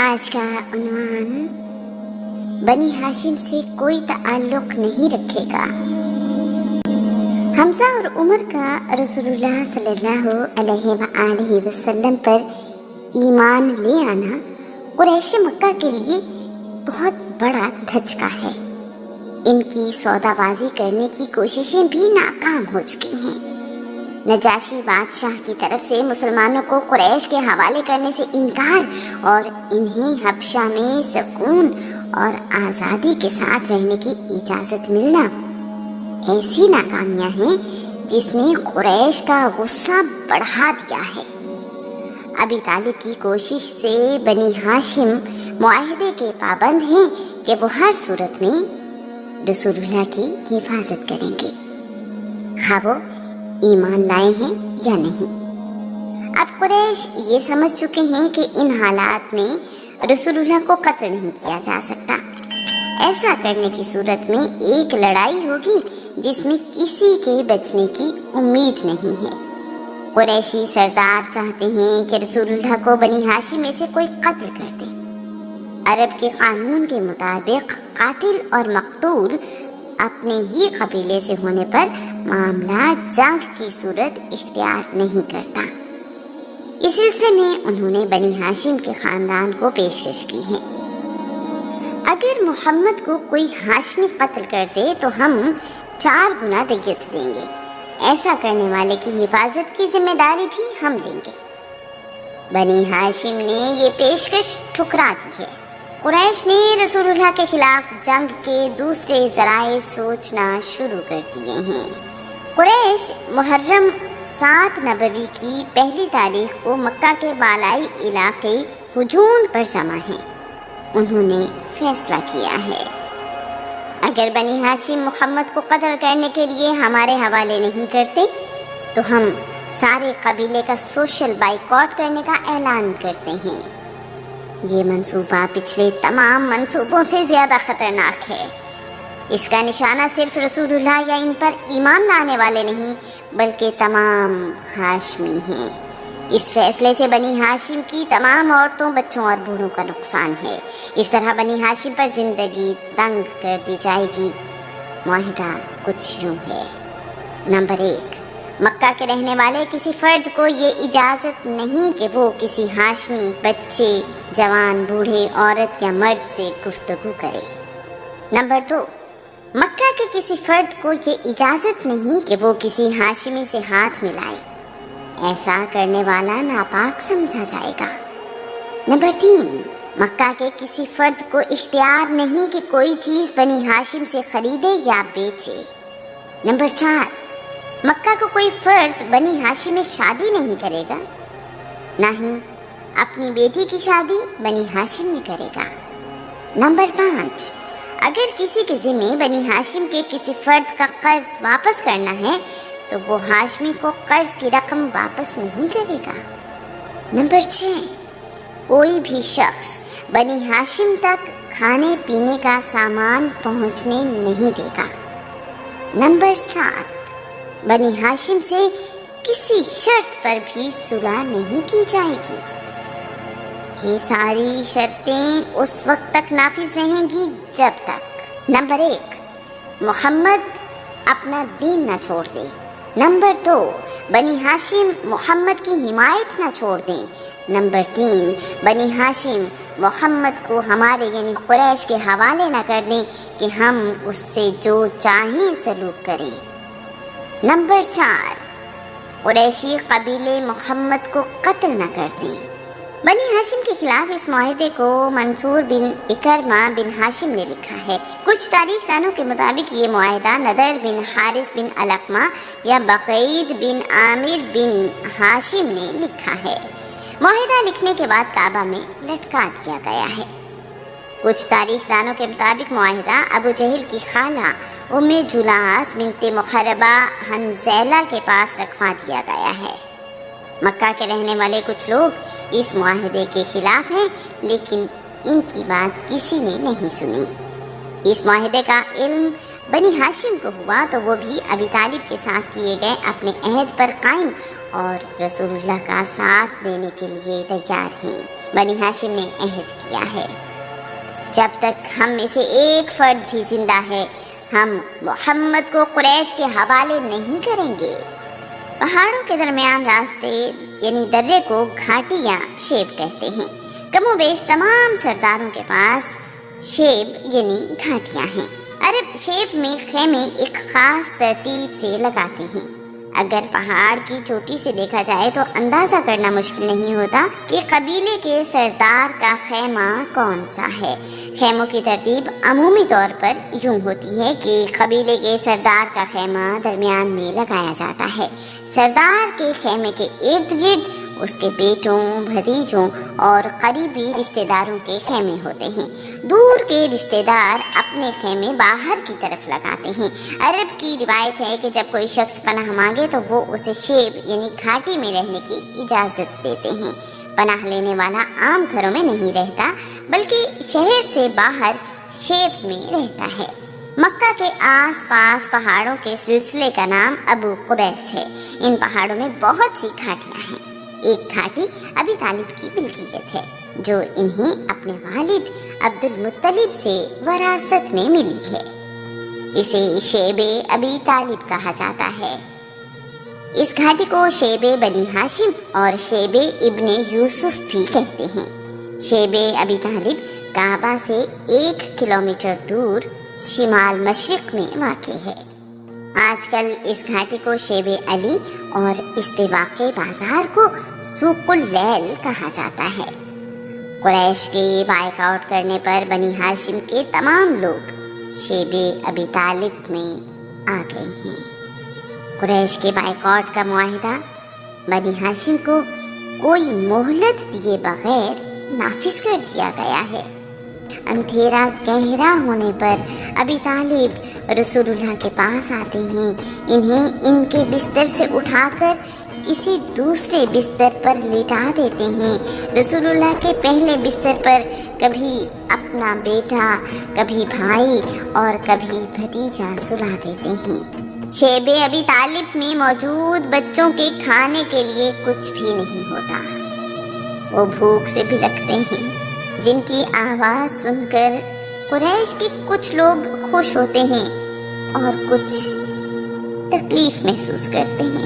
आज का उन्वान बनी हाशिम से कोई ताल्लुक नहीं रखेगा। हमजा और उमर का रसूलुल्लाह सल्लल्लाहु अलैहि वसल्लम पर ईमान ले आना कुरैश मक्का के लिए बहुत बड़ा धचका है। इनकी सौदाबाजी करने की कोशिशें भी नाकाम हो चुकी हैं। नजाशी बादशाह की तरफ से मुसलमानों को कुरैश के हवाले करने से इनकार और इन्हें हबशा में सुकून और आज़ादी के साथ रहने की इजाज़त मिलना ऐसी नाकामियां हैं जिसने कुरैश का गुस्सा बढ़ा दिया है। अबी तालिब की कोशिश से बनी हाशिम मुआहिदे के पाबंद हैं कि वो हर सूरत में रसूलुल्लाह की हिफाजत करेंगे, खा वो ईमान लाए हैं या नहीं। अब कुरैश ये समझ चुके हैं कि इन हालात में रसूलुल्लाह को कत्ल नहीं किया जा सकता। ऐसा करने की सूरत में एक लड़ाई होगी जिसमें किसी के बचने की उम्मीद नहीं है। कुरैशी सरदार चाहते हैं कि रसूलुल्लाह को बनी हाशिम में से कोई कत्ल कर दे। अरब के कानून के मुताबिक कातिल और मकतूल अपने ही कबीले से होने पर मामला जंग की सूरत इख्तियार नहीं करता। इस सिलसिले में उन्होंने बनी हाशिम के खानदान को पेशकश की है। अगर मोहम्मद को कोई हाशमी कत्ल कर दे तो हम 4 गुना दियत देंगे। ऐसा करने वाले की हिफाजत की जिम्मेदारी भी हम लेंगे। बनी हाशिम ने ये पेशकश ठुकरा दी है। कुरैश ने रसूलुल्लाह के खिलाफ जंग के दूसरे ज़राए सोचना शुरू कर दिए हैं। कुरैश मुहर्रम 7 नबवी की पहली तारीख को मक्का के बालाई इलाके हुजूम पर जमा हैं। उन्होंने फैसला किया है, अगर बनी हाशिम मोहम्मद को कत्ल करने के लिए हमारे हवाले नहीं करते तो हम सारे कबीले का सोशल बाइकॉट करने का ऐलान करते हैं। ये मंसूबा पिछले तमाम मंसूबों से ज़्यादा ख़तरनाक है। इसका निशाना सिर्फ रसूलुल्लाह या इन पर ईमान लाने वाले नहीं बल्कि तमाम हाशमी हैं। इस फैसले से बनी हाशिम की तमाम औरतों, बच्चों और बूढ़ों का नुकसान है। इस तरह बनी हाशिम पर ज़िंदगी तंग कर दी जाएगी। मुआहिदा कुछ यूँ है। नंबर 1, मक्का के रहने वाले किसी फर्द को ये इजाज़त नहीं कि वो किसी हाशमी बच्चे, जवान, बूढ़े, औरत या मर्द से गुफ्तगू करे। नंबर 2, मक्का के किसी फर्द को ये इजाज़त नहीं कि वो किसी हाशमी से हाथ मिलाए। ऐसा करने वाला नापाक समझा जाएगा। नंबर 3, मक्का के किसी फर्द को इख्तियार नहीं कि कोई चीज़ बनी हाशिम से खरीदे या बेचे। नंबर 4, मक्का को कोई फर्द बनी हाशिम में शादी नहीं करेगा, ना ही अपनी बेटी की शादी बनी हाशिम में करेगा। नंबर 5, अगर किसी के ज़िम्मे बनी हाशिम के किसी फर्द का कर्ज वापस करना है तो वो हाशमी को कर्ज की रकम वापस नहीं करेगा। नंबर 6, कोई भी शख्स बनी हाशिम तक खाने पीने का सामान पहुंचने नहीं देगा। नंबर 7, बनी हाशिम से किसी शर्त पर भी सुलह नहीं की जाएगी। ये सारी शर्तें उस वक्त तक नाफिज रहेंगी जब तक नंबर 1, मोहम्मद अपना दीन न छोड़ दे। नंबर 2, बनी हाशिम मोहम्मद की हिमायत न छोड़ दें। नंबर 3, बनी हाशिम मोहम्मद को हमारे यानी कुरैश के हवाले न कर दें कि हम उससे जो चाहें सलूक करें। नंबर 4, कुरैशी कबीले मोहम्मद को कत्ल न कर दें। बनी हाशिम के खिलाफ इस मुआहिदे को मंसूर बिन इकरमा बिन हाशिम ने लिखा है। कुछ तारीखदानों के मुताबिक ये मुआहिदा नदर बिन हारिस बिन अलकमा या बक़ीद बिन आमिर बिन हाशिम ने लिखा है। मुआहिदा लिखने के बाद काबा में लटका दिया गया है। कुछ तारीखदानों के मुताबिक मुआहिदा अबू जहल की खाला उम्मे जुलास बिनते मुखरबा हनज़ैला के पास रखवा दिया गया है। मक्का के रहने वाले कुछ लोग इस मुआहिदे के खिलाफ हैं, लेकिन इनकी बात किसी ने नहीं सुनी। इस मुआहिदे का इल्म बनी हाशिम को हुआ तो वो भी अबी तालिब के साथ किए गए अपने अहद पर कायम और रसूलुल्लाह का साथ देने के लिए तैयार हैं। बनी हाशिम ने अहद किया है, जब तक हम में से एक फर्द भी जिंदा है हम मोहम्मद को कुरैश के हवाले नहीं करेंगे। पहाड़ों के दरमियान रास्ते यानी दर्रे को घाटी या शेब कहते हैं। कमोबेश तमाम सरदारों के पास शेब यानी घाटियां हैं। अरब शेब में खेमे एक खास तरतीब से लगाते हैं। अगर पहाड़ की चोटी से देखा जाए तो अंदाज़ा करना मुश्किल नहीं होता कि कबीले के सरदार का खेमा कौन सा है। खेमों की तरतीब अमूमी तौर पर यूँ होती है कि कबीले के सरदार का खेमा दरमियान में लगाया जाता है। सरदार के खेमे के इर्द गिर्द उसके बेटों, भतीजों और करीबी रिश्तेदारों के खेमे होते हैं। दूर के रिश्तेदार अपने खेमे बाहर की तरफ लगाते हैं। अरब की रिवायत है कि जब कोई शख्स पनाह मांगे तो वो उसे शेब यानी घाटी में रहने की इजाज़त देते हैं। पनाह लेने वाला आम घरों में नहीं रहता बल्कि शहर से बाहर शेब में रहता है। मक्का के आसपास पहाड़ों के सिलसिले का नाम अबू कुबैस है। इन पहाड़ों में बहुत सी घाटियाँ हैं। एक घाटी अबी तालिब की मिल्कियत है जो इन्हें अपने वालिद अब्दुल मुत्तलिब से वरासत में मिली है। इसे शेबे अबी तालिब कहा जाता है। इस घाटी को शेबे बनी हाशिम और शेबे इब्ने यूसुफ भी कहते हैं। शेबे अबी तालिब काबा से 1 किलोमीटर दूर शिमाल मशरिक में वाक़ है। आजकल इस घाटी को शेबे अली और इस्तिवाक़े बाजार को सूकुल लैल कहा जाता है। कुरैश के बायकॉट करने पर बनी हाशिम के तमाम लोग शेबे अबी तालिब में आ गए हैं। कुरैश के बायकॉट का मुआहिदा बनी हाशिम को कोई मोहलत दिए बगैर नाफिज कर दिया गया है। अंधेरा गहरा होने पर अबी तालिब रसूलुल्लाह के पास आते हैं। इन्हें इनके बिस्तर से उठाकर किसी दूसरे बिस्तर पर लिटा देते हैं। रसूलुल्लाह के पहले बिस्तर पर कभी अपना बेटा, कभी भाई और कभी भतीजा सुला देते हैं। शेबे अबी तालिब में मौजूद बच्चों के खाने के लिए कुछ भी नहीं होता। वो भूख से भिलकते हैं, जिनकी आवाज़ सुनकर कुरैश के कुछ लोग खुश होते हैं और कुछ तकलीफ महसूस करते हैं।